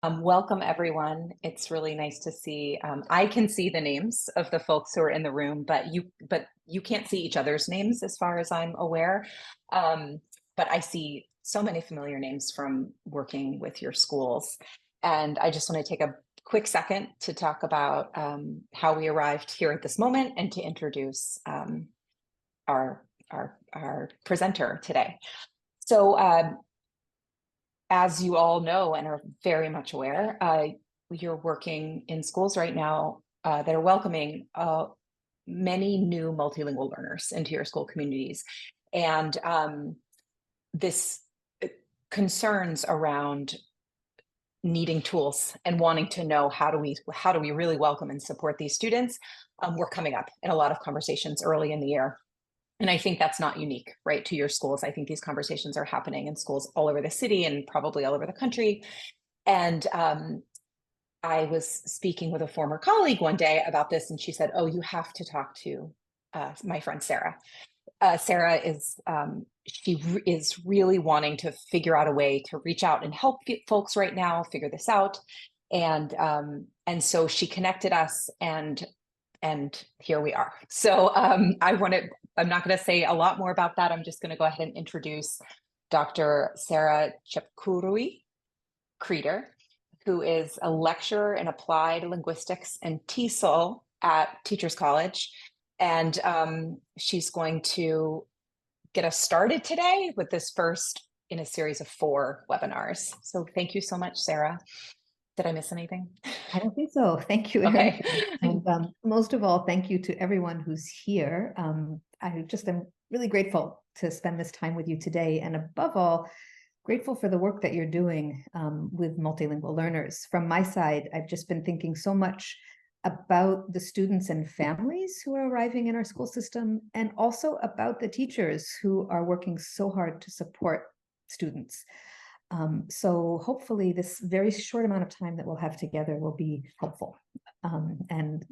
Welcome, everyone. It's really nice to see. I can see the names of the folks who are in the room, but you can't see each other's names as far as I'm aware. Um, but I see so many familiar names from working with your schools. And I just want to take a quick second to talk about how we arrived here at this moment and to introduce our presenter today. So as you all know and are very much aware, you're working in schools right now that are welcoming many new multilingual learners into your school communities. And this concerns around needing tools and wanting to know how do we really welcome and support these students were coming up in a lot of conversations early in the year. And I think that's not unique, right, to your schools. I think these conversations are happening in schools all over the city and probably all over the country. And I was speaking with a former colleague one day about this, and she said, "Oh, you have to talk to my friend Sarah. Sarah is really wanting to figure out a way to reach out and help folks right now figure this out." And so she connected us, and here we are. So I'm not going to say a lot more about that. I'm just going to go ahead and introduce Dr. Sarah Chepkurui Creider, who is a lecturer in applied linguistics and TESOL at Teachers College. And she's going to get us started today with this first in a series of 4 webinars. So thank you so much, Sarah. Did I miss anything? I don't think so. Thank you, Okay. Erica. And most of all, thank you to everyone who's here. I just am really grateful to spend this time with you today. And above all, grateful for the work that you're doing with multilingual learners. From my side, I've just been thinking so much about the students and families who are arriving in our school system, and also about the teachers who are working so hard to support students. So hopefully this very short amount of time that we'll have together will be helpful. And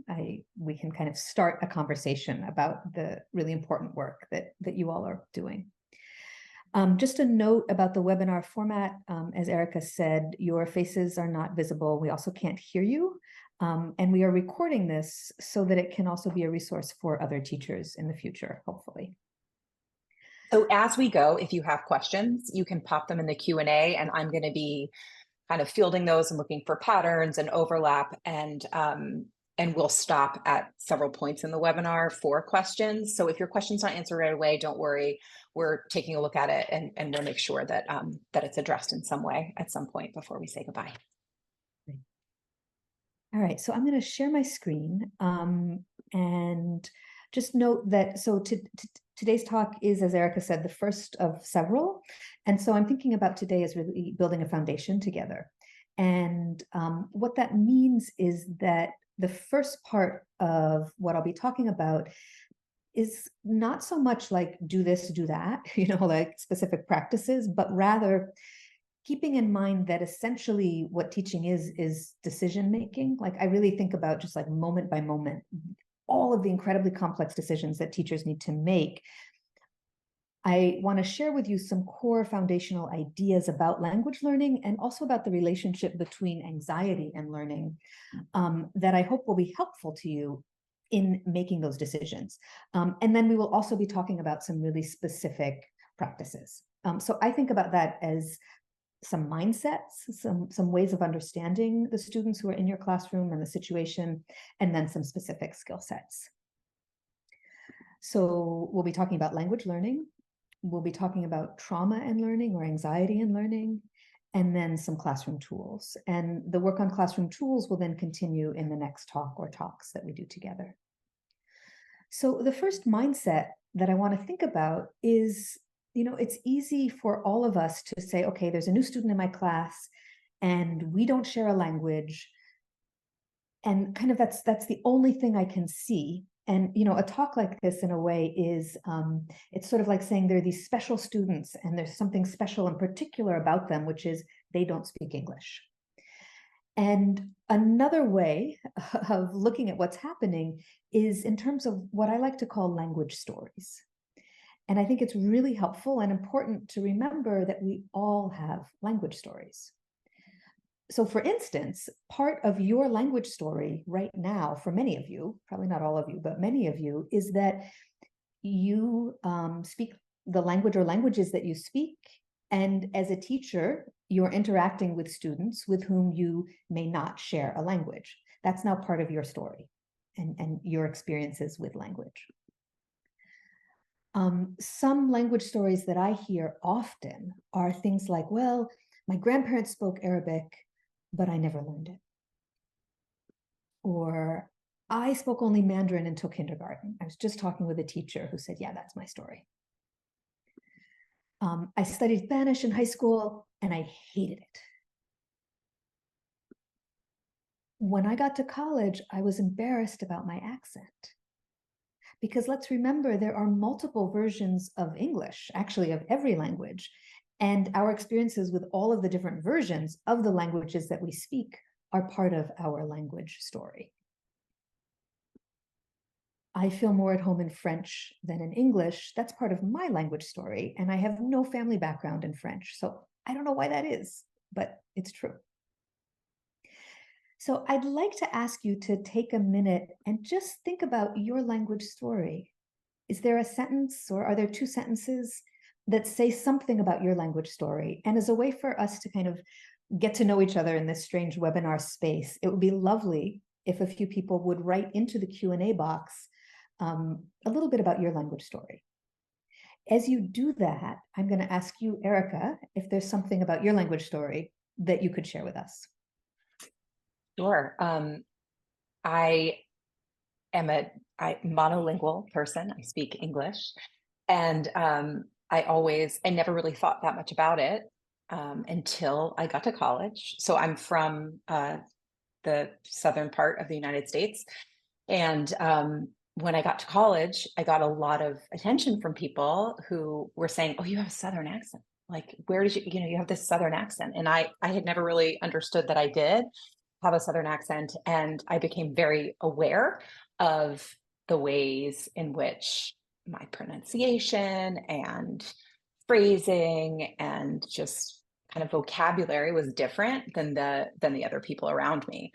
we can kind of start a conversation about the really important work that you all are doing. Just a note about the webinar format. As Erica said, your faces are not visible. We also can't hear you. And we are recording this so that it can also be a resource for other teachers in the future, hopefully. So as we go, if you have questions, you can pop them in the Q&A, and I'm going to be kind of fielding those and looking for patterns and overlap, and we'll stop at several points in the webinar for questions. So if your question's not answered right away, don't worry. We're taking a look at it, and we'll make sure that that it's addressed in some way at some point before we say goodbye. All right, so I'm going to share my screen and just note that today's talk is, as Erica said, the first of several. And so I'm thinking about today as really building a foundation together. And what that means is that the first part of what I'll be talking about is not so much like do this, do that, like specific practices, but rather keeping in mind that essentially what teaching is decision making. Like I really think about just like moment by moment, all of the incredibly complex decisions that teachers need to make. I want to share with you some core foundational ideas about language learning, and also about the relationship between anxiety and learning that I hope will be helpful to you in making those decisions. And then we will also be talking about some really specific practices. So I think about that as some mindsets, some ways of understanding the students who are in your classroom and the situation, and then some specific skill sets. So we'll be talking about language learning. We'll be talking about trauma and learning, or anxiety and learning, and then some classroom tools. And the work on classroom tools will then continue in the next talk or talks that we do together. So the first mindset that I want to think about is, it's easy for all of us to say, okay, there's a new student in my class and we don't share a language. And kind of that's the only thing I can see. And, a talk like this in a way is, it's sort of like saying there are these special students and there's something special and particular about them, which is they don't speak English. And another way of looking at what's happening is in terms of what I like to call language stories. And I think it's really helpful and important to remember that we all have language stories. So for instance, part of your language story right now, for many of you, probably not all of you, but many of you, is that you speak the language or languages that you speak. And as a teacher, you're interacting with students with whom you may not share a language. That's now part of your story and your experiences with language. Some language stories that I hear often are things like, well, my grandparents spoke Arabic, but I never learned it. Or I spoke only Mandarin until kindergarten. I was just talking with a teacher who said, yeah, that's my story. I studied Spanish in high school and I hated it. When I got to college, I was embarrassed about my accent. Because let's remember, there are multiple versions of English, actually of every language. And our experiences with all of the different versions of the languages that we speak are part of our language story. I feel more at home in French than in English. That's part of my language story. And I have no family background in French. So I don't know why that is, but it's true. So I'd like to ask you to take a minute and just think about your language story. Is there a sentence or are there two sentences that say something about your language story? And as a way for us to kind of get to know each other in this strange webinar space, it would be lovely if a few people would write into the Q&A box a little bit about your language story. As you do that, I'm going to ask you, Erica, if there's something about your language story that you could share with us. Sure. I am a monolingual person. I speak English, and I never really thought that much about it until I got to college. So I'm from the southern part of the United States, and when I got to college, I got a lot of attention from people who were saying, "Oh, you have a Southern accent. Like, where did you have this Southern accent?" And I had never really understood that I did have a Southern accent. And I became very aware of the ways in which my pronunciation and phrasing and just kind of vocabulary was different than the other people around me.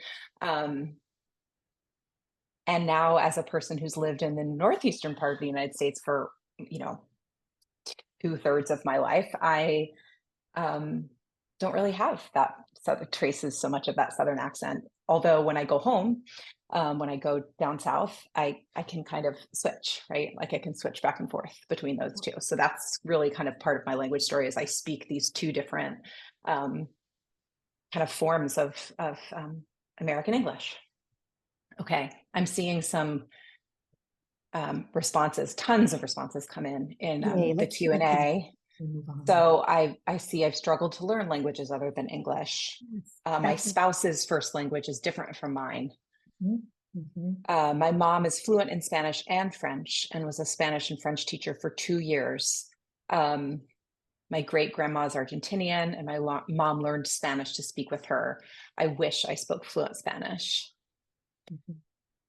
And now, as a person who's lived in the northeastern part of the United States for, 2/3 of my life, I don't really have that traces so much of that Southern accent. Although when I go home, when I go down south, I can kind of switch, right? Like I can switch back and forth between those two. So that's really kind of part of my language story is I speak these two different kind of forms of American English. Okay, I'm seeing some responses, tons of responses come in the Q&A. So I see I've struggled to learn languages other than English. My spouse's first language is different from mine. My mom is fluent in Spanish and French and was a Spanish and French teacher for 2 years. My great grandma is Argentinian and my mom learned Spanish to speak with her. I wish I spoke fluent Spanish.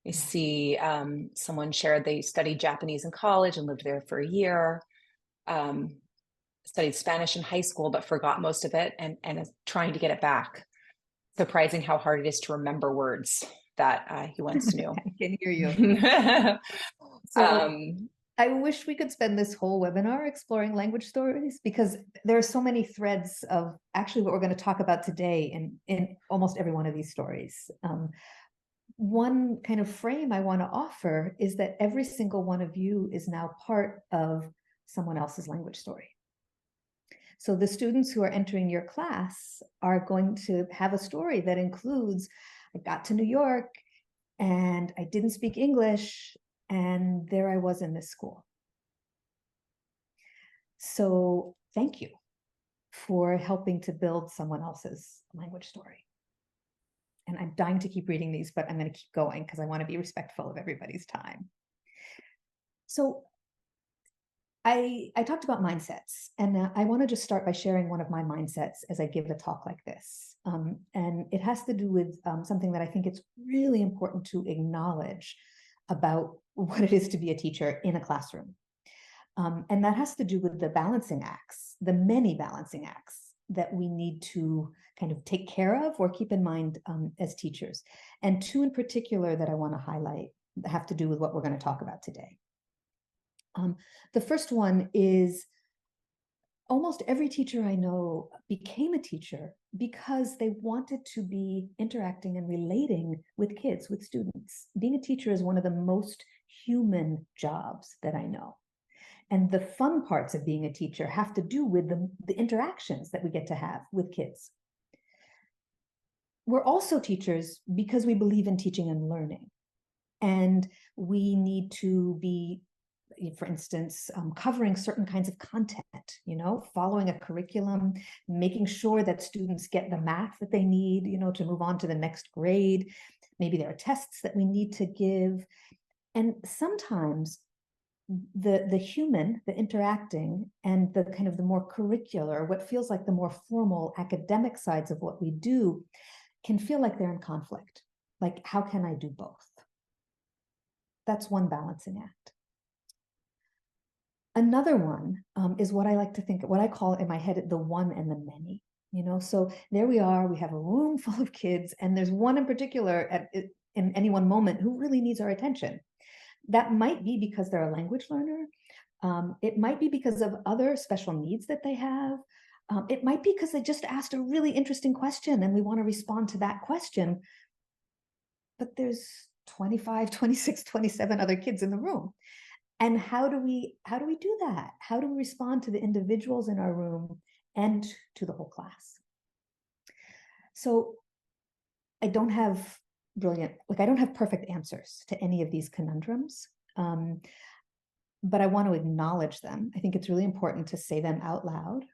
I see someone shared they studied Japanese in college and lived there for a year. Studied Spanish in high school, but forgot most of it and is trying to get it back. Surprising how hard it is to remember words that he once knew. I can hear you. So I wish we could spend this whole webinar exploring language stories because there are so many threads of actually what we're going to talk about today in almost every one of these stories. One kind of frame I want to offer is that every single one of you is now part of someone else's language story. So the students who are entering your class are going to have a story that includes, I got to New York and I didn't speak English and there I was in this school. So thank you for helping to build someone else's language story. And I'm dying to keep reading these, but I'm going to keep going because I want to be respectful of everybody's time. So I talked about mindsets, and I want to just start by sharing one of my mindsets as I give a talk like this. And it has to do with something that I think it's really important to acknowledge about what it is to be a teacher in a classroom. And that has to do with the balancing acts, the many balancing acts that we need to kind of take care of or keep in mind as teachers. And two in particular that I want to highlight have to do with what we're going to talk about today. The first one is almost every teacher I know became a teacher because they wanted to be interacting and relating with kids, with students. Being a teacher is one of the most human jobs that I know. And the fun parts of being a teacher have to do with the interactions that we get to have with kids. We're also teachers because we believe in teaching and learning. And we need to be, for instance, covering certain kinds of content, following a curriculum, making sure that students get the math that they need, to move on to the next grade. Maybe there are tests that we need to give. And sometimes the human, the interacting, and the kind of the more curricular, what feels like the more formal academic sides of what we do can feel like they're in conflict. Like, how can I do both? That's one balancing act. Another one is what I like to think, what I call in my head, the one and the many. So there we are, we have a room full of kids, and there's one in particular in any one moment who really needs our attention. That might be because they're a language learner. It might be because of other special needs that they have. It might be because they just asked a really interesting question and we want to respond to that question. But there's 25, 26, 27 other kids in the room. And how do we do that? How do we respond to the individuals in our room and to the whole class? So I don't have perfect answers to any of these conundrums, but I want to acknowledge them. I think it's really important to say them out loud.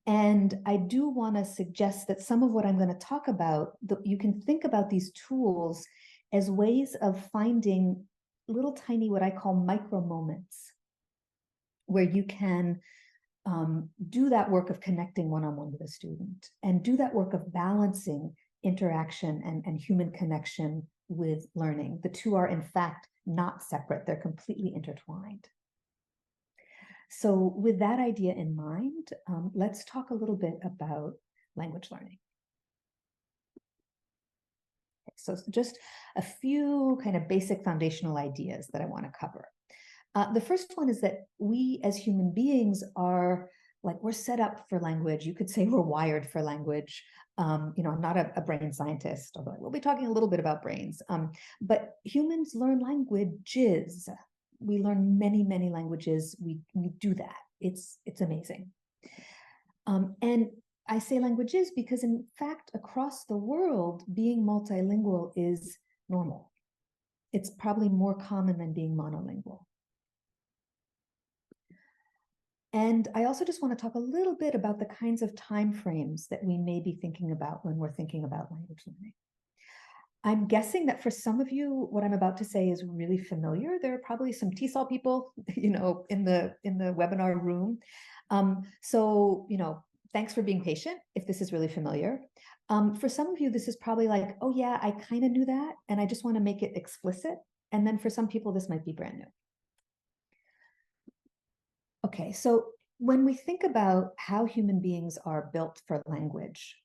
And I do want to suggest that some of what I'm going to talk about, you can think about these tools as ways of finding little tiny, what I call micro moments, where you can do that work of connecting one-on-one with a student and do that work of balancing interaction and human connection with learning. The two are in fact not separate, they're completely intertwined. So with that idea in mind, let's talk a little bit about language learning. So just a few kind of basic foundational ideas that I want to cover. The first one is that we as human beings are we're set up for language. You could say we're wired for language. I'm not a brain scientist, although we'll be talking a little bit about brains. But humans learn languages. We learn many, many languages. We do that. It's amazing. And I say languages because in fact, across the world, being multilingual is normal. It's probably more common than being monolingual. And I also just want to talk a little bit about the kinds of time frames that we may be thinking about when we're thinking about language learning. I'm guessing that for some of you, what I'm about to say is really familiar. There are probably some TESOL people, in the webinar room. So, thanks for being patient if this is really familiar. For some of you, this is probably like, oh yeah, I kind of knew that, and I just want to make it explicit. And then for some people, this might be brand new. Okay, so when we think about how human beings are built for language,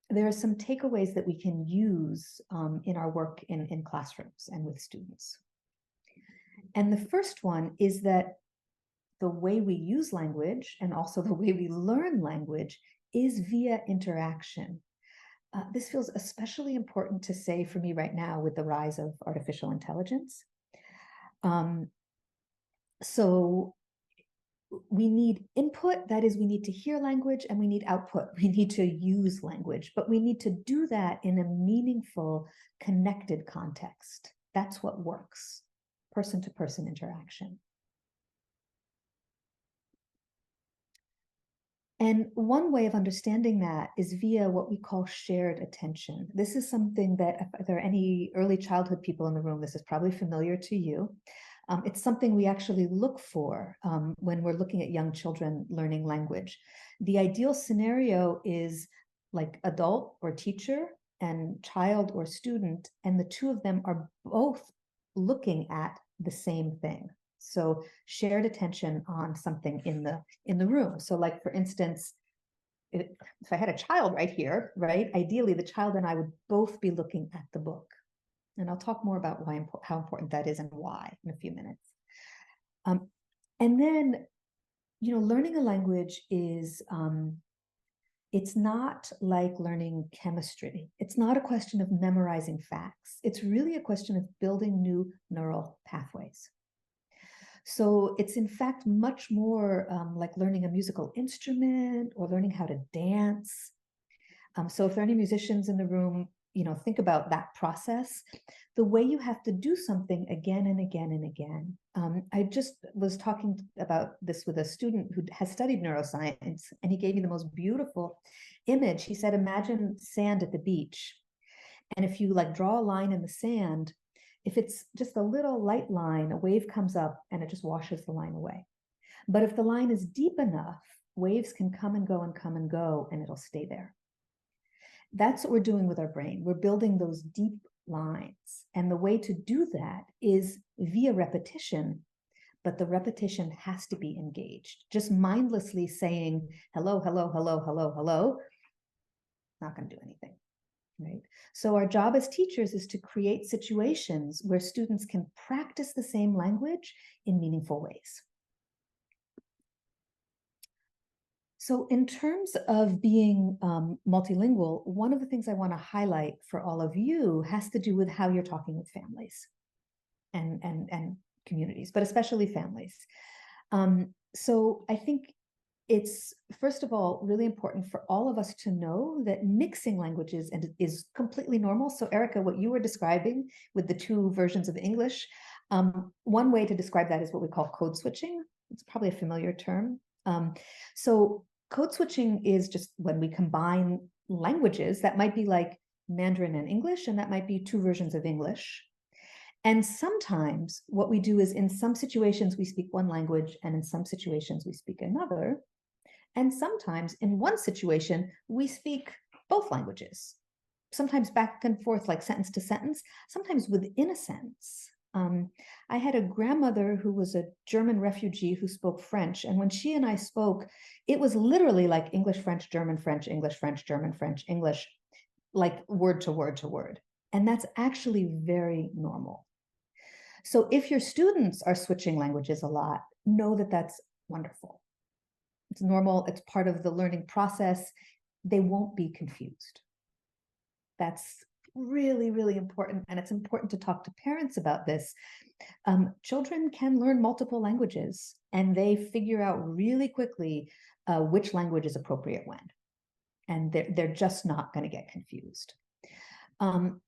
there are some takeaways that we can use in our work in classrooms and with students. And the first one is that the way we use language and also the way we learn language is via interaction. This feels especially important to say for me right now with the rise of artificial intelligence. So we need input, that is, we need to hear language, and we need output. We need to use language, but we need to do that in a meaningful, connected context. That's what works, person-to-person interaction. And one way of understanding that is via what we call shared attention. This is something that, if there are any early childhood people in the room, this is probably familiar to you. It's something we actually look for when we're looking at young children learning language. The ideal scenario is like adult or teacher and child or student, and the two of them are both looking at the same thing. So shared attention on something in the room. So like, for instance, if I had a child right here, right, ideally the child and I would both be looking at the book. And I'll talk more about how important that is and why in a few minutes. And then, learning a language is, it's not like learning chemistry. It's not a question of memorizing facts. It's really a question of building new neural pathways. So it's in fact much more like learning a musical instrument or learning how to dance. So if there are any musicians in the room, think about that process. The way you have to do something again and again and again. I just was talking about this with a student who has studied neuroscience, and he gave me the most beautiful image. He said, imagine sand at the beach. And if you like draw a line in the sand, if it's just a little light line, a wave comes up and it just washes the line away. But if the line is deep enough, waves can come and go and come and go, and it'll stay there. That's what we're doing with our brain. We're building those deep lines. And the way to do that is via repetition, but the repetition has to be engaged. Just mindlessly saying, hello, hello, hello, hello, hello, not going to do anything, right? So our job as teachers is to create situations where students can practice the same language in meaningful ways. So in terms of being multilingual, one of the things I want to highlight for all of you has to do with how you're talking with families and communities, but especially families. So I think it's, first of all, really important for all of us to know that mixing languages is completely normal. So Erica, what you were describing with the two versions of English, one way to describe that is what we call code switching. It's probably a familiar term. So code switching is just when we combine languages that might be like Mandarin and English, and that might be two versions of English. And sometimes what we do is in some situations we speak one language and in some situations we speak another. And sometimes in one situation we speak both languages, sometimes back and forth like sentence to sentence, sometimes within a sentence. I had a grandmother who was a German refugee who spoke French. And when she and I spoke, it was literally like English, French, English, French, German, French, English, like word to word to word. And that's actually very normal. So if your students are switching languages a lot, know that that's wonderful. It's normal. It's part of the learning process. They won't be confused. That's really, really important. And it's important to talk to parents about this. Children can learn multiple languages and they figure out really quickly which language is appropriate when. And they're just not going to get confused. And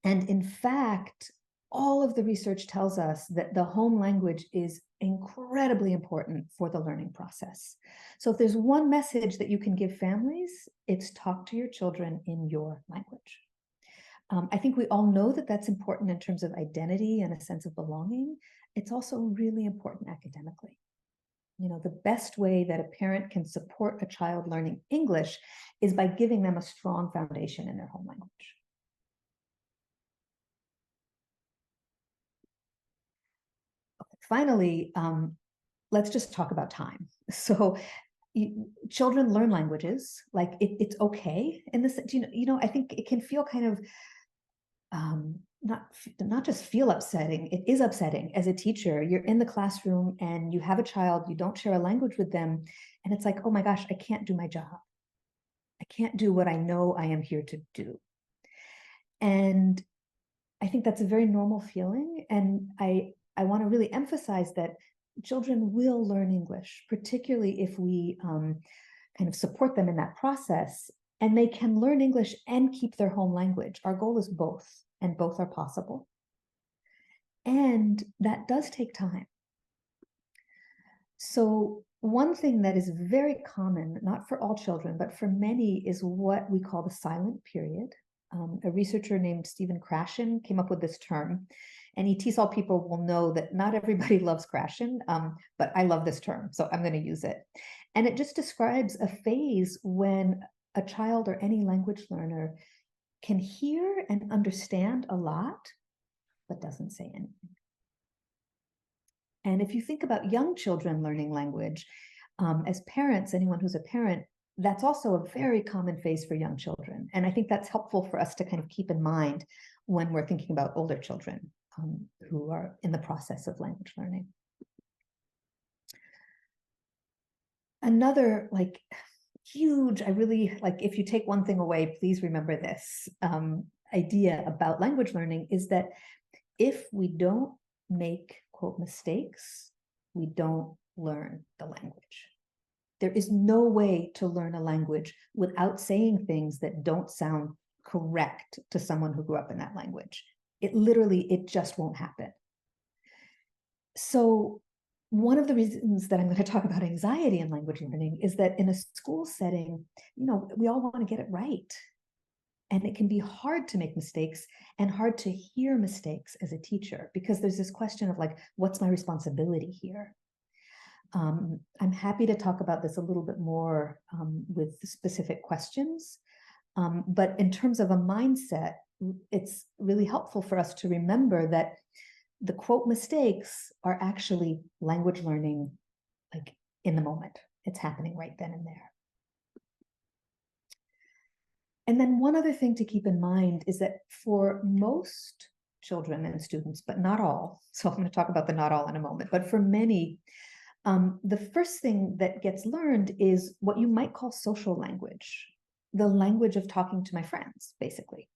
in fact, all of the research tells us that the home language is incredibly important for the learning process. So if there's one message that you can give families, it's talk to your children in your language. I think we all know that that's important in terms of identity and a sense of belonging. It's also really important academically. The best way that a parent can support a child learning English is by giving them a strong foundation in their home language. Okay, finally, let's just talk about time. So children learn languages, like it's okay in this, I think it can feel kind of not just feel upsetting, it is upsetting as a teacher. You're in the classroom and you have a child, you don't share a language with them, and it's like, oh my gosh, I can't do my job. I can't do what I know I am here to do. And I think that's a very normal feeling. And I want to really emphasize that children will learn English, particularly if we kind of support them in that process, and they can learn English and keep their home language. Our goal is both, and both are possible. And that does take time. So one thing that is very common, not for all children, but for many, is what we call the silent period. A researcher named Stephen Krashen came up with this term, and ETSOL people will know that not everybody loves Krashen, but I love this term, so I'm going to use it. And it just describes a phase when a child or any language learner can hear and understand a lot, but doesn't say anything. And if you think about young children learning language, as parents, anyone who's a parent, that's also a very common phase for young children. And I think that's helpful for us to kind of keep in mind when we're thinking about older children who are in the process of language learning. Another like huge, I really like, if you take one thing away, please remember this idea about language learning is that if we don't make, quote, mistakes, we don't learn the language. There is no way to learn a language without saying things that don't sound correct to someone who grew up in that language. It just won't happen. So one of the reasons that I'm going to talk about anxiety in language learning is that in a school setting, we all want to get it right. And it can be hard to make mistakes and hard to hear mistakes as a teacher, because there's this question of like, what's my responsibility here? I'm happy to talk about this a little bit more with specific questions. But in terms of a mindset, it's really helpful for us to remember that the quote mistakes are actually language learning, like in the moment. It's happening right then and there. And then one other thing to keep in mind is that for most children and students, but not all, so I'm going to talk about the not all in a moment, but for many, the first thing that gets learned is what you might call social language, the language of talking to my friends, basically.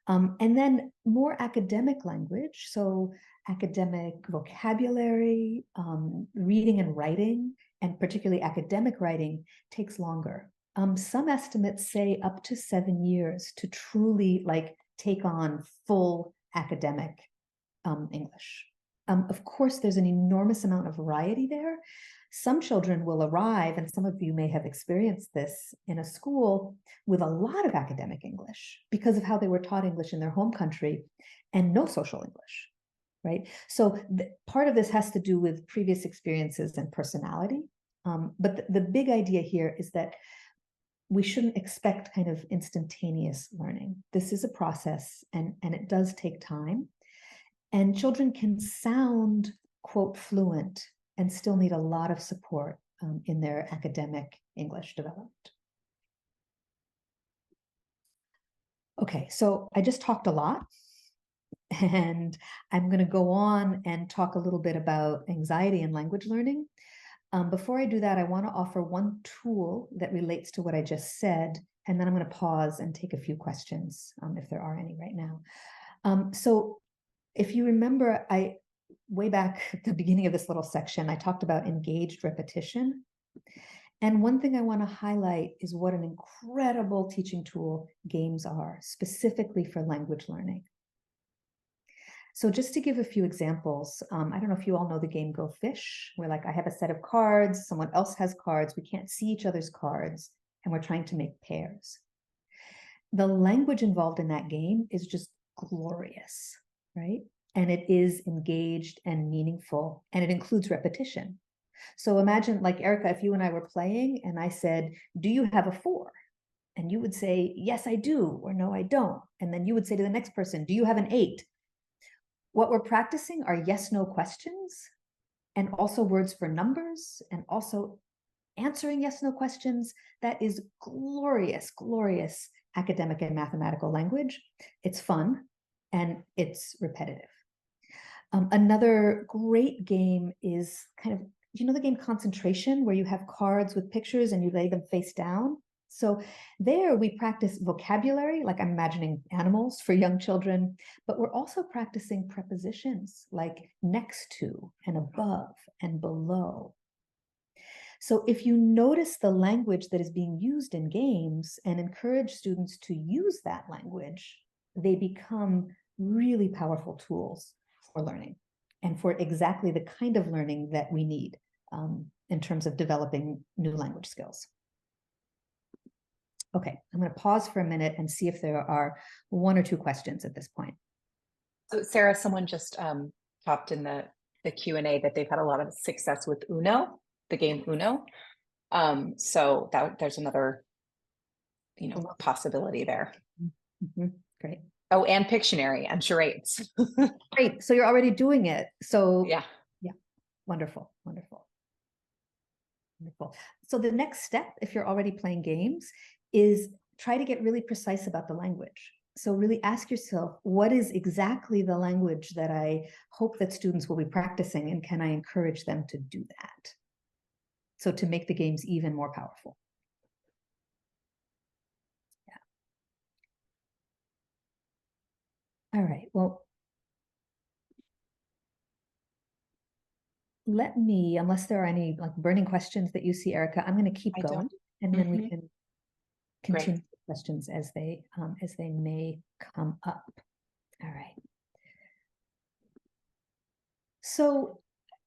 And then more academic language, so academic vocabulary, reading and writing, and particularly academic writing, takes longer. Some estimates say up to 7 years to truly like take on full academic English. Of course, there's an enormous amount of variety there. Some children will arrive, and some of you may have experienced this in a school with a lot of academic English because of how they were taught English in their home country and no social English, right? So part of this has to do with previous experiences and personality. But the big idea here is that we shouldn't expect kind of instantaneous learning. This is a process, and it does take time. And children can sound, quote, fluent and still need a lot of support in their academic English development. Okay, so I just talked a lot, and I'm going to go on and talk a little bit about anxiety and language learning. Before I do that, I want to offer one tool that relates to what I just said, and then I'm going to pause and take a few questions if there are any right now. So if you remember, way back at the beginning of this little section, I talked about engaged repetition. And one thing I want to highlight is what an incredible teaching tool games are, specifically for language learning. So just to give a few examples, I don't know if you all know the game Go Fish, where like I have a set of cards, someone else has cards, we can't see each other's cards, and we're trying to make pairs. The language involved in that game is just glorious, right? And it is engaged and meaningful, and it includes repetition. So imagine, like Erica, if you and I were playing and I said, do you have a 4? And you would say, yes, I do, or no, I don't. And then you would say to the next person, do you have an 8? What we're practicing are yes, no questions, and also words for numbers, and also answering yes, no questions. That is glorious, glorious academic and mathematical language. It's fun, and it's repetitive. Another great game is kind of, the game Concentration, where you have cards with pictures and you lay them face down? So there we practice vocabulary, like I'm imagining animals for young children, but we're also practicing prepositions like next to and above and below. So if you notice the language that is being used in games and encourage students to use that language, they become really powerful tools for learning and for exactly the kind of learning that we need in terms of developing new language skills. Okay, I'm going to pause for a minute and see if there are 1 or 2 questions at this point. So Sarah, someone just popped in the Q&A that they've had a lot of success with Uno, the game Uno. So there's another, possibility there. Mm-hmm. Great. Oh, and Pictionary and charades. Great. So you're already doing it. So yeah. Wonderful. Wonderful. Wonderful. So the next step, if you're already playing games, is try to get really precise about the language. So really ask yourself, what is exactly the language that I hope that students will be practicing, and can I encourage them to do that? So to make the games even more powerful. Yeah. All right, well, let me, unless there are any like burning questions that you see, Erica, I'm going to keep I going, don't. and then we can Great. continue questions as they may come up. All right. So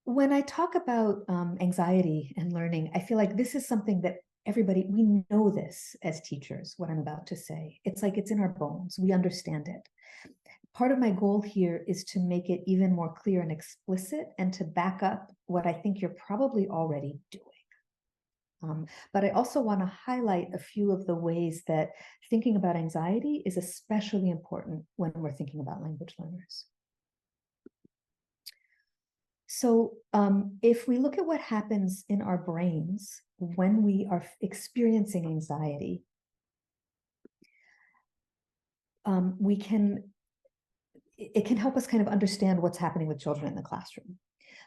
when I talk about anxiety and learning, I feel like this is something that we know this as teachers, what I'm about to say. It's like it's in our bones. We understand it. Part of my goal here is to make it even more clear and explicit, and to back up what I think you're probably already doing. But I also want to highlight a few of the ways that thinking about anxiety is especially important when we're thinking about language learners. So if we look at what happens in our brains when we are experiencing anxiety, it can help us kind of understand what's happening with children in the classroom.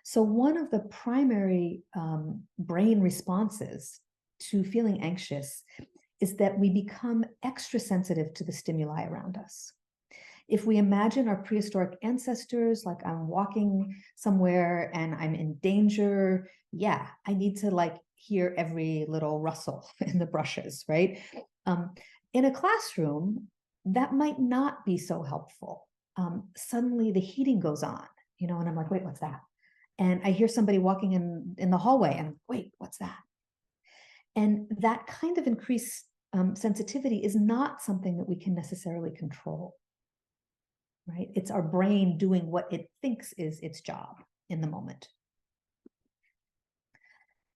So one of the primary brain responses to feeling anxious is that we become extra sensitive to the stimuli around us. If we imagine our prehistoric ancestors, like I'm walking somewhere and I'm in danger, yeah, I need to like hear every little rustle in the brushes, right? In a classroom, that might not be so helpful. Suddenly the heating goes on, and I'm like, wait, what's that? And I hear somebody walking in the hallway, and I'm, wait, what's that? And that kind of increased sensitivity is not something that we can necessarily control. Right? It's our brain doing what it thinks is its job in the moment.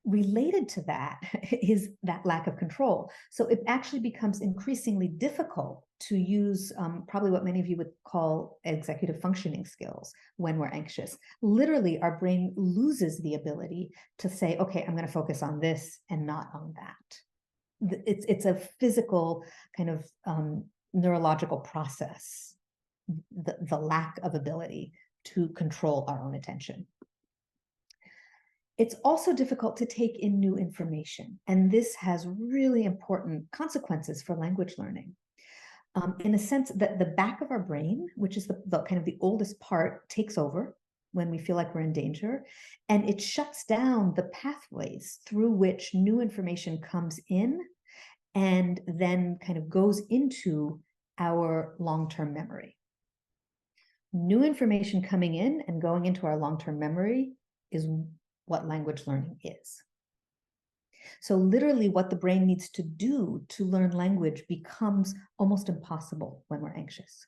Related to that is that lack of control. So it actually becomes increasingly difficult to use probably what many of you would call executive functioning skills when we're anxious. Literally, our brain loses the ability to say, okay, I'm going to focus on this and not on that. It's a physical kind of neurological process, the lack of ability to control our own attention. It's also difficult to take in new information, and this has really important consequences for language learning. In a sense that the back of our brain, which is the kind of the oldest part, takes over when we feel like we're in danger, and it shuts down the pathways through which new information comes in and then kind of goes into our long-term memory. New information coming in and going into our long-term memory is what language learning is. So literally what the brain needs to do to learn language becomes almost impossible when we're anxious.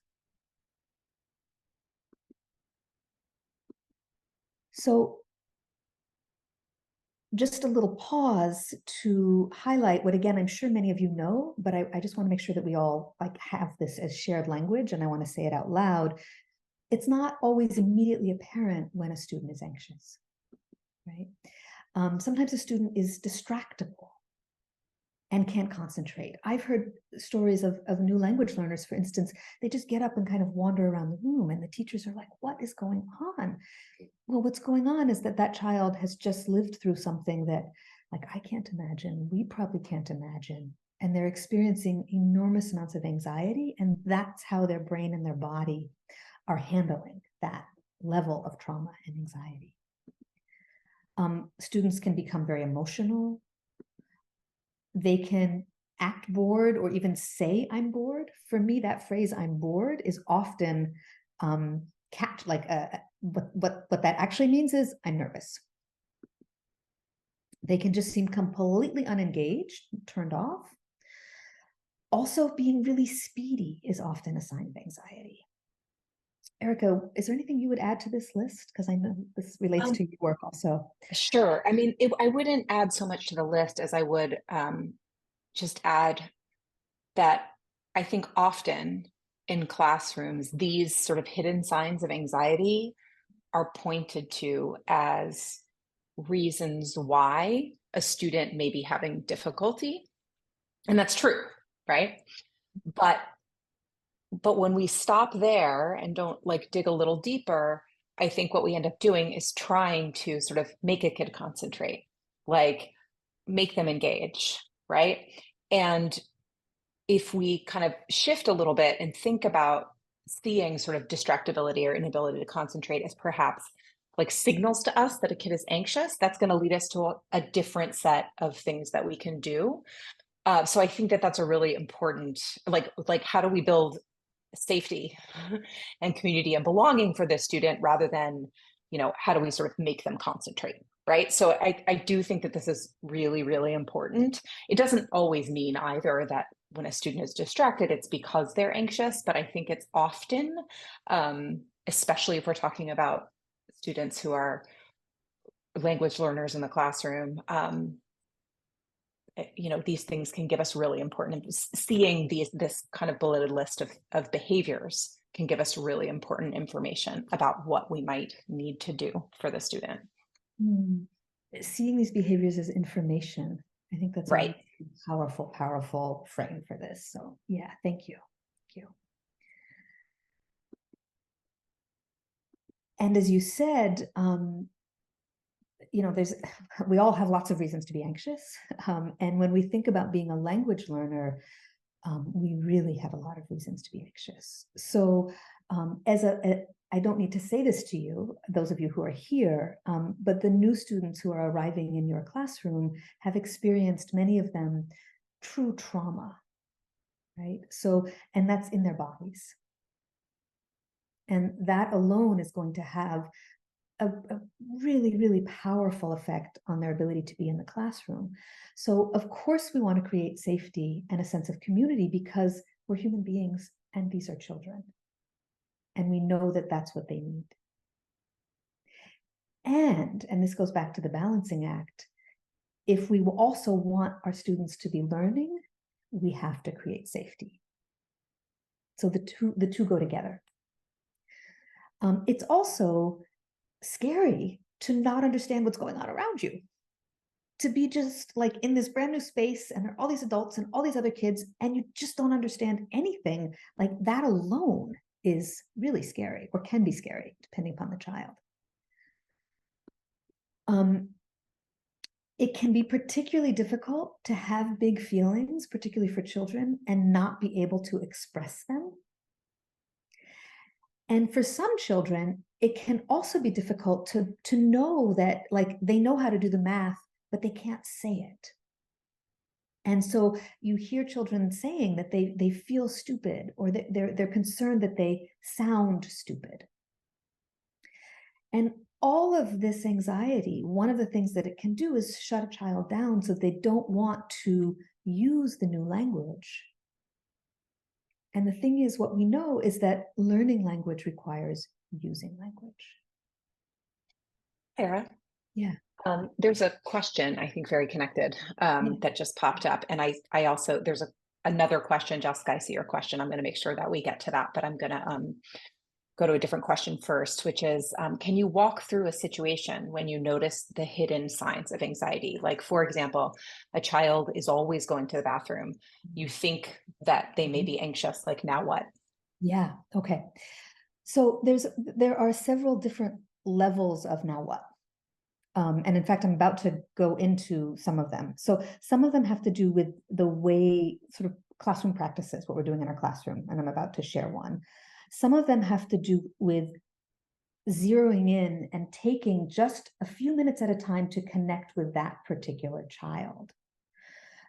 So just a little pause to highlight what, again, I'm sure many of you know, but I just want to make sure that we all like have this as shared language, and I want to say it out loud. It's not always immediately apparent when a student is anxious, right? Sometimes a student is distractible and can't concentrate. I've heard stories of new language learners, for instance, they just get up and kind of wander around the room, and the teachers are like, what is going on? Well, what's going on is that child has just lived through something that, like, I can't imagine, we probably can't imagine. And they're experiencing enormous amounts of anxiety, and that's how their brain and their body are handling that level of trauma and anxiety. Students can become very emotional. They can act bored or even say, I'm bored. For me, that phrase, I'm bored, is often what that actually means is I'm nervous. They can just seem completely unengaged, turned off. Also, being really speedy is often a sign of anxiety. Erica, is there anything you would add to this list? Because I know this relates to your work also. Sure. I mean, I wouldn't add so much to the list as I would just add that I think often in classrooms, these sort of hidden signs of anxiety are pointed to as reasons why a student may be having difficulty. And that's true, right? But when we stop there and don't like dig a little deeper, I think what we end up doing is trying to sort of make a kid concentrate, like make them engage, right? And if we kind of shift a little bit and think about seeing sort of distractibility or inability to concentrate as perhaps like signals to us that a kid is anxious, that's going to lead us to a different set of things that we can do. So I think that that's a really important, like how do we build safety and community and belonging for this student rather than, how do we sort of make them concentrate, right? So I do think that this is really, really important. It doesn't always mean either that when a student is distracted, it's because they're anxious, but I think it's often, especially if we're talking about students who are language learners in the classroom, these things can give us really important, seeing this kind of bulleted list of behaviors can give us really important information about what we might need to do for the student. Seeing these behaviors as information, I think that's right. a powerful, powerful frame for this. So yeah, thank you. Thank you. And as you said, we all have lots of reasons to be anxious. And when we think about being a language learner, we really have a lot of reasons to be anxious. So I don't need to say this to you, those of you who are here, but the new students who are arriving in your classroom have experienced, many of them, true trauma, right? So, and that's in their bodies. And that alone is going to have a really, really powerful effect on their ability to be in the classroom. So of course we want to create safety and a sense of community because we're human beings and these are children. And we know that that's what they need. And this goes back to the balancing act, if we also want our students to be learning, we have to create safety. So the two go together. It's also scary to not understand what's going on around you, to be just like in this brand new space and there are all these adults and all these other kids and you just don't understand anything. Like that alone is really scary, or can be scary depending upon the child. It can be particularly difficult to have big feelings, particularly for children, and not be able to express them. And for some children, it can also be difficult to know that like they know how to do the math, but they can't say it. And so you hear children saying that they feel stupid, or that they're concerned that they sound stupid. And all of this anxiety, one of the things that it can do is shut a child down so they don't want to use the new language. And the thing is, what we know is that learning language requires using language. Sarah? Yeah. There's a question, I think very connected, that just popped up. And I also, there's another question, Jessica, I see your question. I'm going to make sure that we get to that, but I'm going to go to a different question first, which is, can you walk through a situation when you notice the hidden signs of anxiety? Like, for example, a child is always going to the bathroom. You think that they may be anxious, like now what? Yeah, okay. So there are several different levels of now what. And in fact, I'm about to go into some of them. So some of them have to do with the way sort of classroom practices, what we're doing in our classroom, and I'm about to share one. Some of them have to do with zeroing in and taking just a few minutes at a time to connect with that particular child.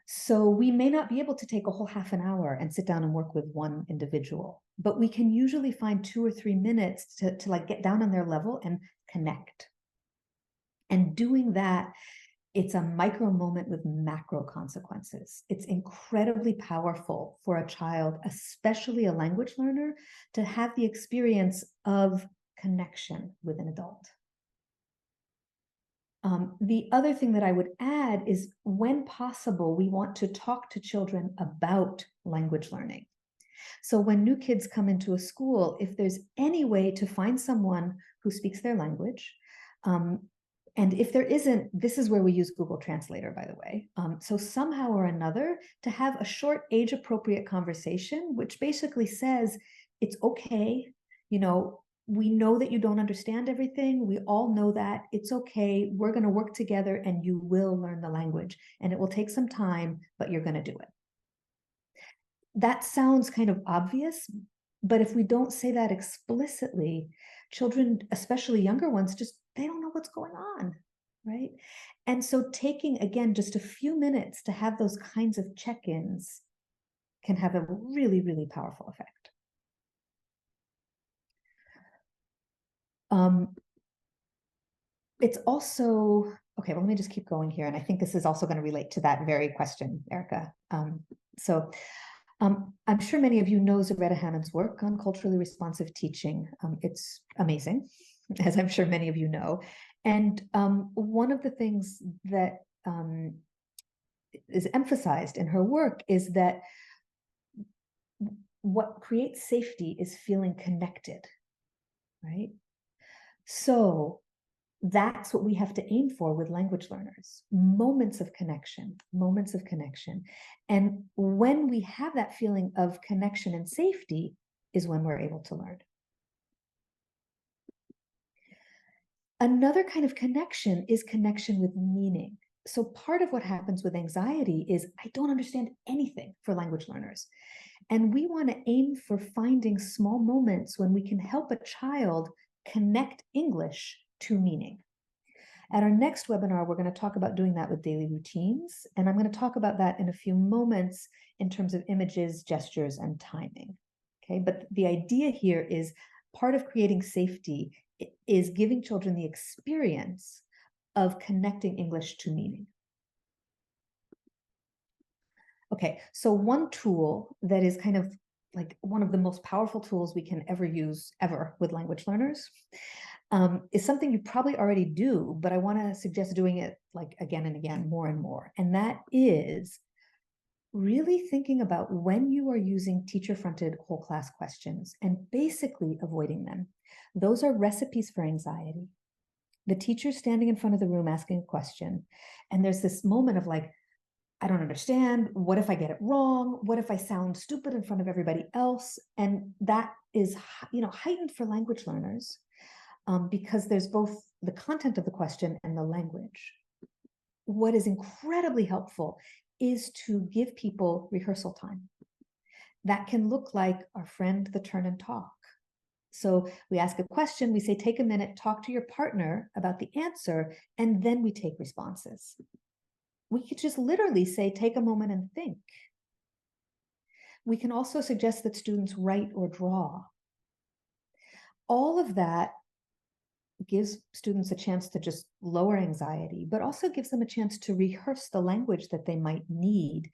So we may not be able to take a whole half an hour and sit down and work with one individual, but we can usually find 2 or 3 minutes to like get down on their level and connect. And doing that, it's a micro moment with macro consequences. It's incredibly powerful for a child, especially a language learner, to have the experience of connection with an adult. The other thing that I would add is, when possible, we want to talk to children about language learning. So when new kids come into a school, if there's any way to find someone who speaks their language, And if there isn't, this is where we use Google Translator, by the way. So somehow or another, to have a short age-appropriate conversation, which basically says, it's okay, we know that you don't understand everything. We all know that. It's okay. We're going to work together and you will learn the language. And it will take some time, but you're going to do it. That sounds kind of obvious, but if we don't say that explicitly, children, especially younger ones, they don't know what's going on, right? And so taking, again, just a few minutes to have those kinds of check-ins can have a really, really powerful effect. It's also, okay, well, let me just keep going here. And I think this is also going to relate to that very question, Erica. I'm sure many of you know Zaretta Hammond's work on culturally responsive teaching. It's amazing, as I'm sure many of you know. And one of the things that is emphasized in her work is that what creates safety is feeling connected, right? So that's what we have to aim for with language learners, moments of connection, moments of connection. And when we have that feeling of connection and safety is when we're able to learn. Another kind of connection is connection with meaning. So part of what happens with anxiety is I don't understand anything for language learners. And we want to aim for finding small moments when we can help a child connect English to meaning. At our next webinar, we're going to talk about doing that with daily routines. And I'm going to talk about that in a few moments in terms of images, gestures, and timing. Okay, but the idea here is part of creating safety is giving children the experience of connecting English to meaning. Okay, so one tool that is kind of like one of the most powerful tools we can ever use with language learners is something you probably already do, but I want to suggest doing it like again and again, more and more. And that is really thinking about when you are using teacher-fronted whole class questions and basically avoiding them. Those are recipes for anxiety. The teacher standing in front of the room asking a question, and there's this moment of like, I don't understand. What if I get it wrong? What if I sound stupid in front of everybody else? And that is, heightened for language learners because there's both the content of the question and the language. What is incredibly helpful is to give people rehearsal time. That can look like our friend, the turn and talk. So we ask a question, we say, take a minute, talk to your partner about the answer, and then we take responses. We could just literally say, take a moment and think. We can also suggest that students write or draw. All of that gives students a chance to just lower anxiety, but also gives them a chance to rehearse the language that they might need,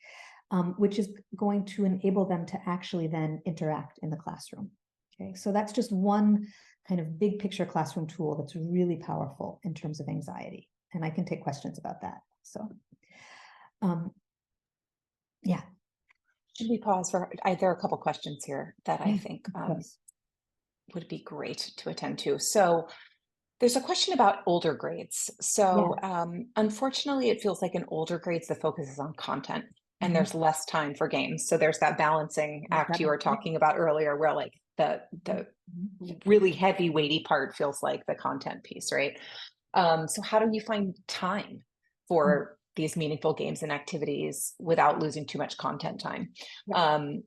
which is going to enable them to actually then interact in the classroom. Okay, so that's just one kind of big picture classroom tool that's really powerful in terms of anxiety. And I can take questions about that. So, yeah. Should we pause for, there are a couple questions here that I think would be great to attend to. So there's a question about older grades. So unfortunately, it feels like in older grades, the focus is on content and there's less time for games. So there's that balancing act you were talking about earlier where like the really heavy weighty part feels like the content piece, right? So how do you find time for these meaningful games and activities without losing too much content time,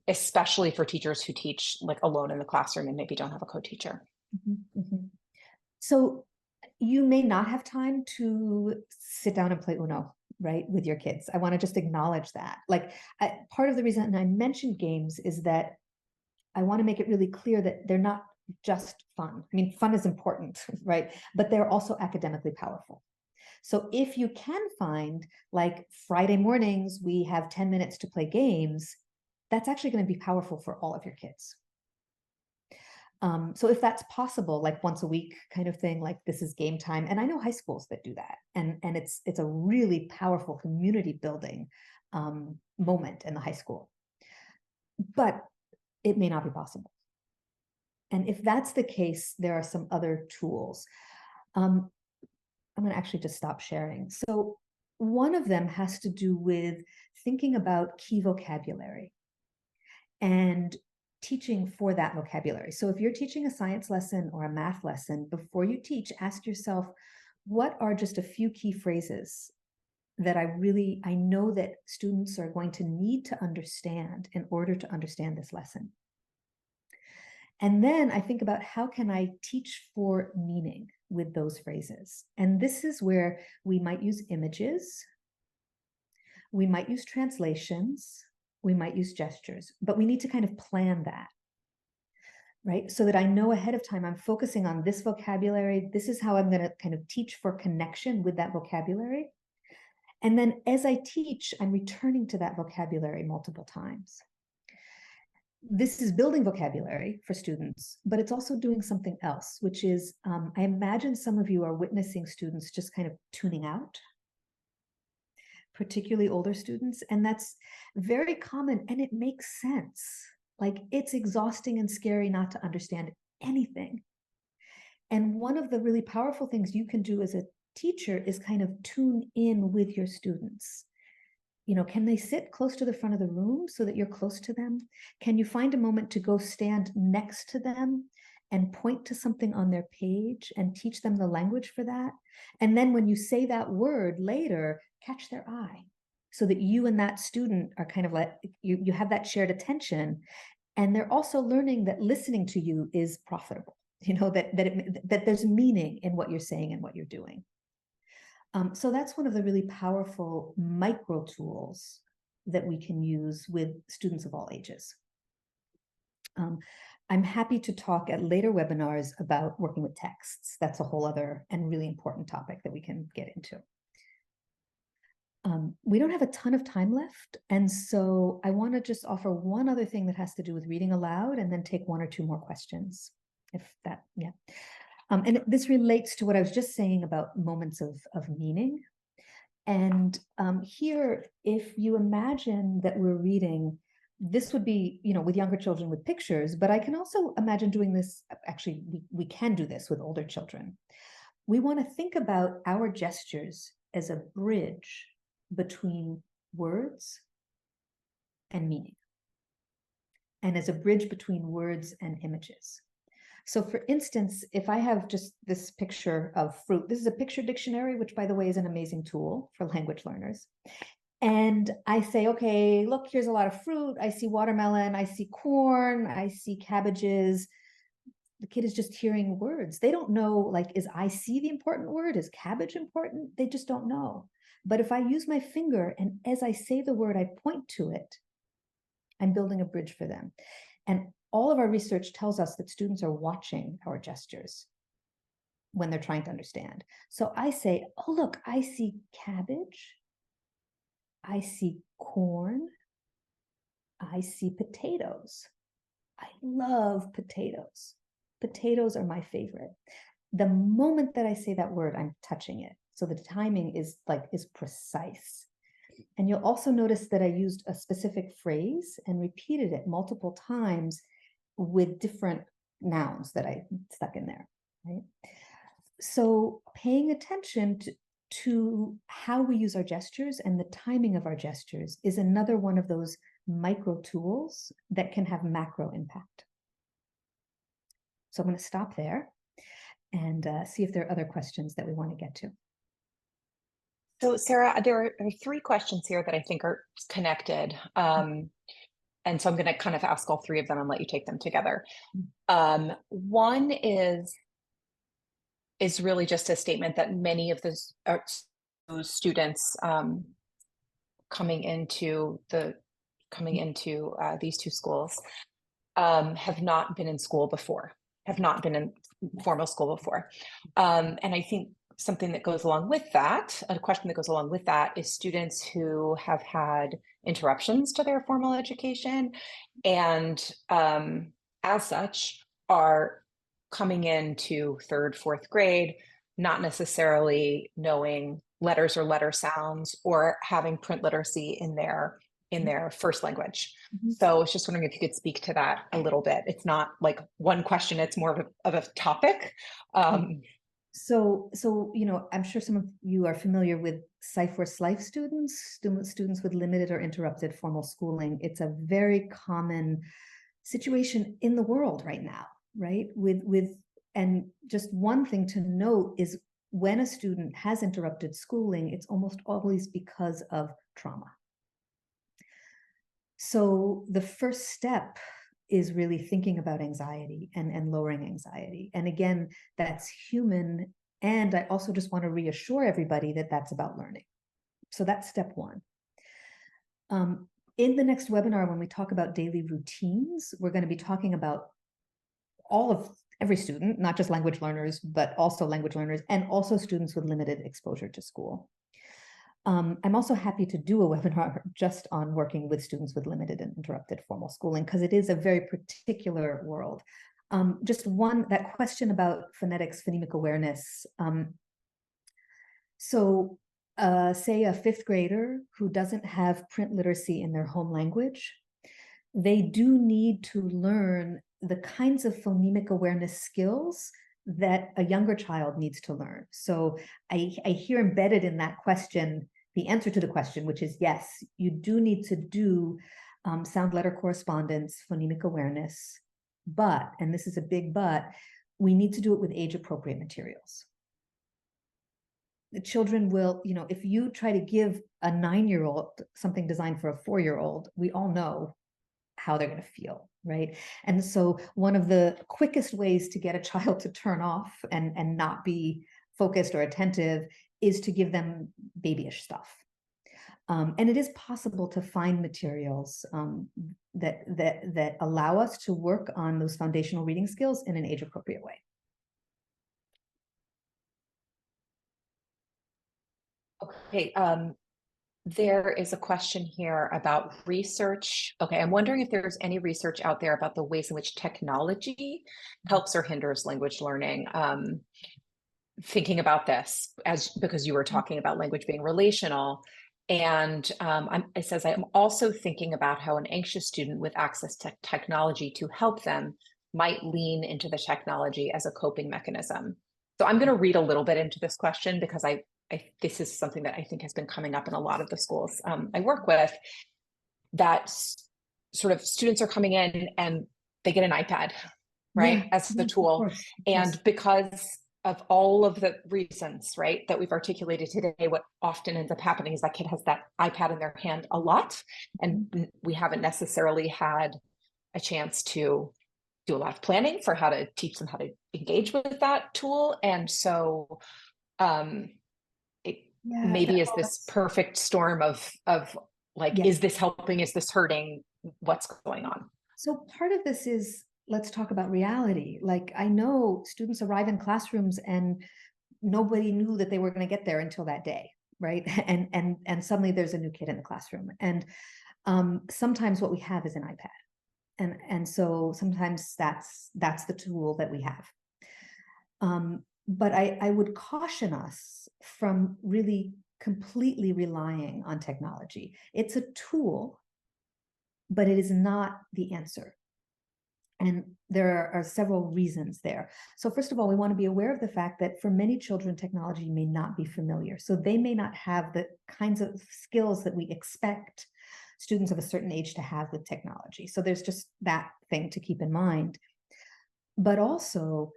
especially for teachers who teach like alone in the classroom and maybe don't have a co-teacher? So you may not have time to sit down and play Uno, right, with your kids. I want to just acknowledge that. Like part of the reason I mentioned games is that I want to make it really clear that they're not just fun. I mean, fun is important, right? But they're also academically powerful. So if you can find like Friday mornings, we have 10 minutes to play games, that's actually going to be powerful for all of your kids. So if that's possible, like once a week kind of thing, like this is game time. And I know high schools that do that. And it's a really powerful community building moment in the high school. But it may not be possible. And if that's the case, there are some other tools. I'm going to actually just stop sharing. So one of them has to do with thinking about key vocabulary and teaching for that vocabulary. So if you're teaching a science lesson or a math lesson, before you teach, ask yourself, what are just a few key phrases that I know that students are going to need to understand in order to understand this lesson? And then I think about, how can I teach for meaning with those phrases? And this is where we might use images, we might use translations, we might use gestures, but we need to kind of plan that, right? So that I know ahead of time, I'm focusing on this vocabulary. This is how I'm going to kind of teach for connection with that vocabulary. And then as I teach, I'm returning to that vocabulary multiple times. This is building vocabulary for students, but it's also doing something else, which is, I imagine some of you are witnessing students just kind of tuning out, particularly older students, and that's very common, and it makes sense. Like, it's exhausting and scary not to understand anything. And one of the really powerful things you can do as a teacher is kind of tune in with your students. You know, can they sit close to the front of the room so that you're close to them? Can you find a moment to go stand next to them and point to something on their page and teach them the language for that? And then when you say that word later, catch their eye so that you and that student are kind of like, you have that shared attention. And they're also learning that listening to you is profitable, you know, that there's meaning in what you're saying and what you're doing. So that's one of the really powerful micro tools that we can use with students of all ages. I'm happy to talk at later webinars about working with texts. That's a whole other and really important topic that we can get into. We don't have a ton of time left, and so I want to just offer one other thing that has to do with reading aloud, and then take one or two more questions, if that, yeah. And this relates to what I was just saying about moments of meaning. And here, if you imagine that we're reading, this would be, you know, with younger children with pictures, but I can also imagine doing this, actually, we can do this with older children. We want to think about our gestures as a bridge between words and meaning, and as a bridge between words and images. So for instance, if I have just this picture of fruit, this is a picture dictionary, which by the way is an amazing tool for language learners. And I say, okay, look, here's a lot of fruit. I see watermelon, I see corn, I see cabbages. The kid is just hearing words. They don't know, like, is I see the important word? Is cabbage important? They just don't know. But if I use my finger and as I say the word, I point to it, I'm building a bridge for them. And all of our research tells us that students are watching our gestures when they're trying to understand. So I say, oh, look, I see cabbage. I see corn. I see potatoes. I love potatoes. Potatoes are my favorite. The moment that I say that word, I'm touching it. So the timing is precise. And you'll also notice that I used a specific phrase and repeated it multiple times with different nouns that I stuck in there, right? So paying attention to how we use our gestures and the timing of our gestures is another one of those micro tools that can have macro impact. So I'm going to stop there and see if there are other questions that we want to get to. So Sarah, there are three questions here that I think are connected. And so I'm going to kind of ask all three of them and let you take them together. One is really just a statement that many of those students coming into these two schools have not been in school before, have not been in formal school before. And I think something that goes along with that, a question that goes along with that, is students who have had interruptions to their formal education and as such are coming into third, fourth grade, not necessarily knowing letters or letter sounds or having print literacy in their first language. Mm-hmm. So I was just wondering if you could speak to that a little bit. It's not like one question, it's more of a topic. So, I'm sure some of you are familiar with Cyforce Life students with limited or interrupted formal schooling. It's a very common situation in the world right now, right? And just one thing to note is when a student has interrupted schooling, it's almost always because of trauma. So the first step is really thinking about anxiety and lowering anxiety. And again, that's human. And I also just want to reassure everybody that that's about learning. So that's step one. In the next webinar, when we talk about daily routines, we're going to be talking about every student, not just language learners, but also language learners and also students with limited exposure to school. I'm also happy to do a webinar just on working with students with limited and interrupted formal schooling, because it is a very particular world. Just that question about phonetics, phonemic awareness. Say a fifth grader who doesn't have print literacy in their home language, they do need to learn the kinds of phonemic awareness skills that a younger child needs to learn. So I hear embedded in that question the answer to the question, which is yes, you do need to do sound letter correspondence, phonemic awareness, but, and this is a big but, we need to do it with age appropriate materials. The children will, if you try to give a 9-year-old something designed for a 4-year-old, we all know how they're going to feel, right? And so one of the quickest ways to get a child to turn off and not be focused or attentive is to give them babyish stuff. And it is possible to find materials that allow us to work on those foundational reading skills in an age-appropriate way. Okay, there is a question here about research. Okay, I'm wondering if there's any research out there about the ways in which technology helps or hinders language learning. Thinking about this because you were talking about language being relational. And it says, I'm also thinking about how an anxious student with access to technology to help them might lean into the technology as a coping mechanism. So I'm going to read a little bit into this question because this is something that I think has been coming up in a lot of the schools I work with, that sort of students are coming in and they get an iPad, right, as the tool. Of course. And because of all of the reasons, right, that we've articulated today, what often ends up happening is that kid has that iPad in their hand a lot, and we haven't necessarily had a chance to do a lot of planning for how to teach them how to engage with that tool. And so maybe is this perfect storm of like, is this helping? Is this hurting? What's going on? So part of this is, let's talk about reality. Like, I know students arrive in classrooms and nobody knew that they were going to get there until that day, right? And suddenly there's a new kid in the classroom. And sometimes what we have is an iPad. And so sometimes that's the tool that we have. But I would caution us from really completely relying on technology. It's a tool, but it is not the answer. And there are several reasons there. So first of all, we want to be aware of the fact that for many children, technology may not be familiar. So they may not have the kinds of skills that we expect students of a certain age to have with technology. So there's just that thing to keep in mind. But also,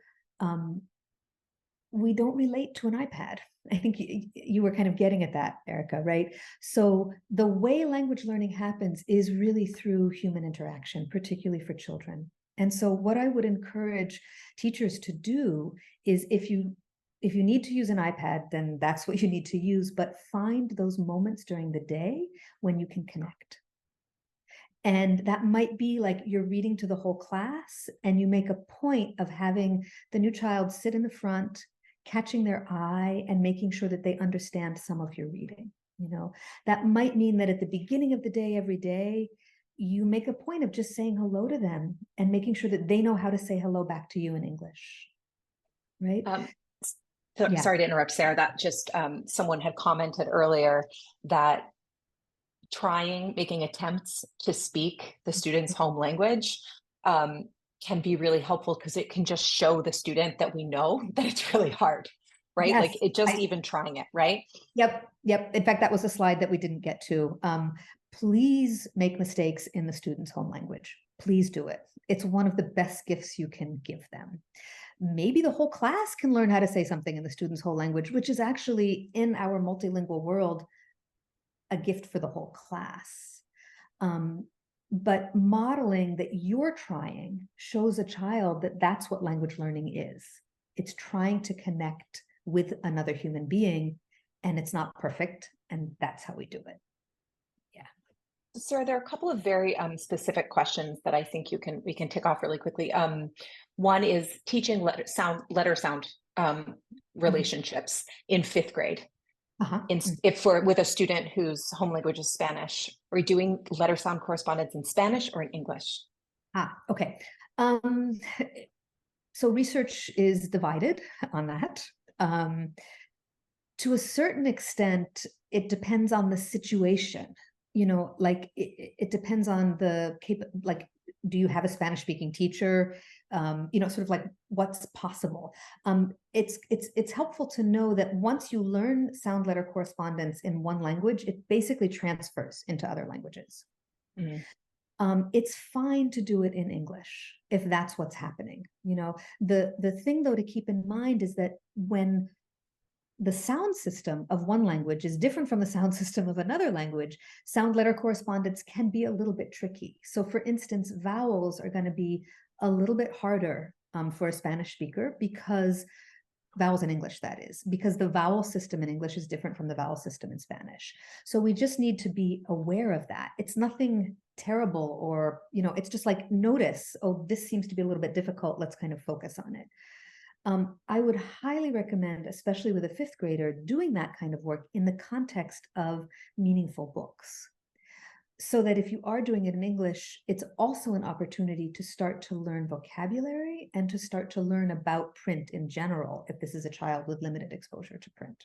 we don't relate to an iPad. I think you were kind of getting at that, Erica, right? So the way language learning happens is really through human interaction, particularly for children. And so what I would encourage teachers to do is if you need to use an iPad, then that's what you need to use, but find those moments during the day when you can connect. And that might be like you're reading to the whole class and you make a point of having the new child sit in the front, catching their eye and making sure that they understand some of your reading. That might mean that at the beginning of the day, every day, you make a point of just saying hello to them and making sure that they know how to say hello back to you in English, right? Sorry to interrupt, Sarah. That just someone had commented earlier that making attempts to speak the student's home language can be really helpful because it can just show the student that we know that it's really hard. right? Yes, Like it just even trying it, right? yep. In fact, that was a slide that we didn't get to. Please make mistakes in the student's home language. Please do it. It's one of the best gifts you can give them. Maybe the whole class can learn how to say something in the student's whole language, which is actually in our multilingual world a gift for the whole class. But modeling that you're trying shows a child that that's what language learning is. It's trying to connect with another human being, and it's not perfect, and that's how we do it. Yeah. Sarah, there are a couple of very specific questions that I think we can tick off really quickly. One is teaching letter sound relationships in fifth grade. With a student whose home language is Spanish, are we doing letter sound correspondence in Spanish or in English? Okay. So research is divided on that. To a certain extent, it depends on the situation. Like it depends on like, do you have a Spanish speaking teacher? Sort of like what's possible. It's helpful to know that once you learn sound letter correspondence in one language, it basically transfers into other languages. It's fine to do it in English if that's what's happening. The thing though to keep in mind is that when the sound system of one language is different from the sound system of another language, sound letter correspondence can be a little bit tricky. So for instance, vowels are going to be a little bit harder for a Spanish speaker, because vowels in English, that is, because the vowel system in English is different from the vowel system in Spanish. So we just need to be aware of that. It's nothing terrible, or, it's just like, notice, oh, this seems to be a little bit difficult. Let's kind of focus on it. I would highly recommend, especially with a fifth grader, doing that kind of work in the context of meaningful books. So that if you are doing it in English, it's also an opportunity to start to learn vocabulary and to start to learn about print in general, if this is a child with limited exposure to print.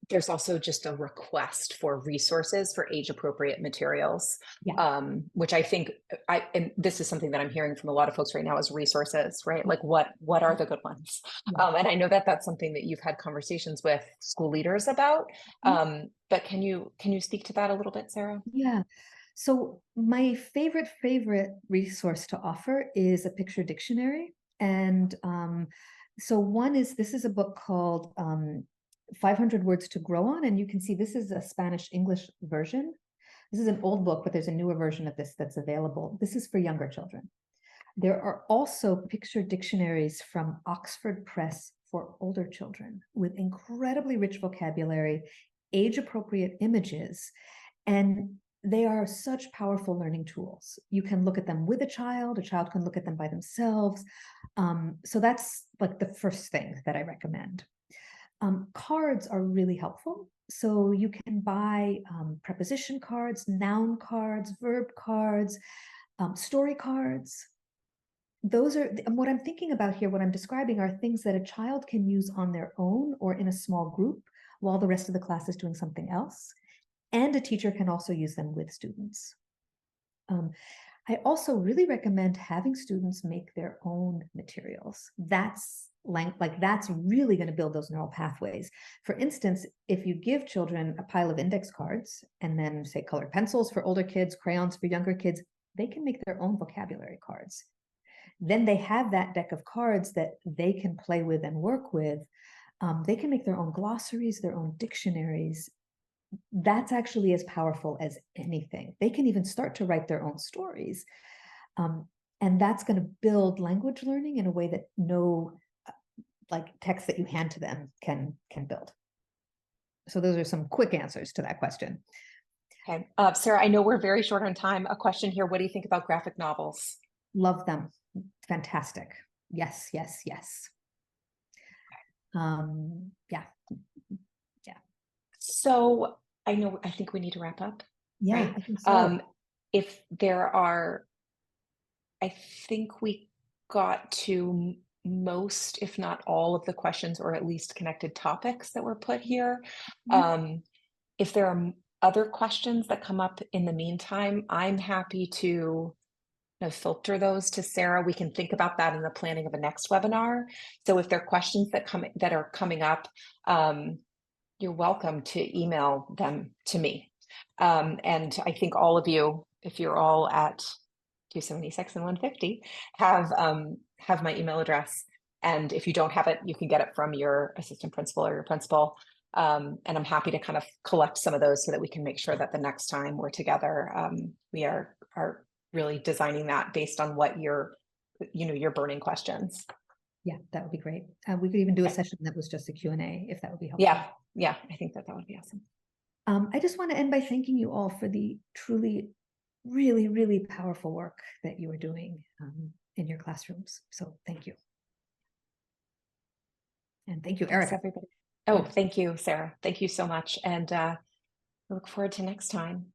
There's also just a request for resources for age-appropriate materials, which I think, and this is something that I'm hearing from a lot of folks right now, is resources, right? Like what are the good ones? And I know that that's something that you've had conversations with school leaders about, but can you speak to that a little bit, Sarah? Yeah. So my favorite resource to offer is a picture dictionary. And so this is a book called 500 Words to Grow On. And you can see this is a Spanish-English version. This is an old book, but there's a newer version of this that's available. This is for younger children. There are also picture dictionaries from Oxford Press for older children with incredibly rich vocabulary, age-appropriate images, and they are such powerful learning tools. You can look at them with a child can look at them by themselves. So that's like the first thing that I recommend. Cards are really helpful. So you can buy preposition cards, noun cards, verb cards, story cards. Those are what I'm thinking about here. What I'm describing are things that a child can use on their own or in a small group while the rest of the class is doing something else. And a teacher can also use them with students. I also really recommend having students make their own materials. That's really going to build those neural pathways. For instance, if you give children a pile of index cards and then say colored pencils for older kids, crayons for younger kids, they can make their own vocabulary cards. Then they have that deck of cards that they can play with and work with. They can make their own glossaries, their own dictionaries. That's actually as powerful as anything. They can even start to write their own stories. And that's going to build language learning in a way that no text that you hand to them can build. So those are some quick answers to that question. Okay. Sarah, I know we're very short on time. A question here. What do you think about graphic novels? Love them. Fantastic. Yes, yes, yes. Yeah. So I think we need to wrap up. Yeah, right? I think so. If there are, I think we got to most, if not all of the questions, or at least connected topics that were put here. If there are other questions that come up in the meantime, I'm happy to filter those to Sarah. We can think about that in the planning of a next webinar. So if there are questions that are coming up, you're welcome to email them to me. And I think all of you, if you're all at 276 and 150, have my email address. And if you don't have it, you can get it from your assistant principal or your principal. And I'm happy to kind of collect some of those so that we can make sure that the next time we're together, we are really designing that based on what your burning questions. Yeah, that would be great. We could even do a session that was just a Q&A if that would be helpful. Yeah, I think that would be awesome. I just want to end by thanking you all for the truly, really, really powerful work that you are doing in your classrooms. So thank you. And thank you, Erica. Thanks, everybody. Oh, thank you, Sarah. Thank you so much. And I look forward to next time.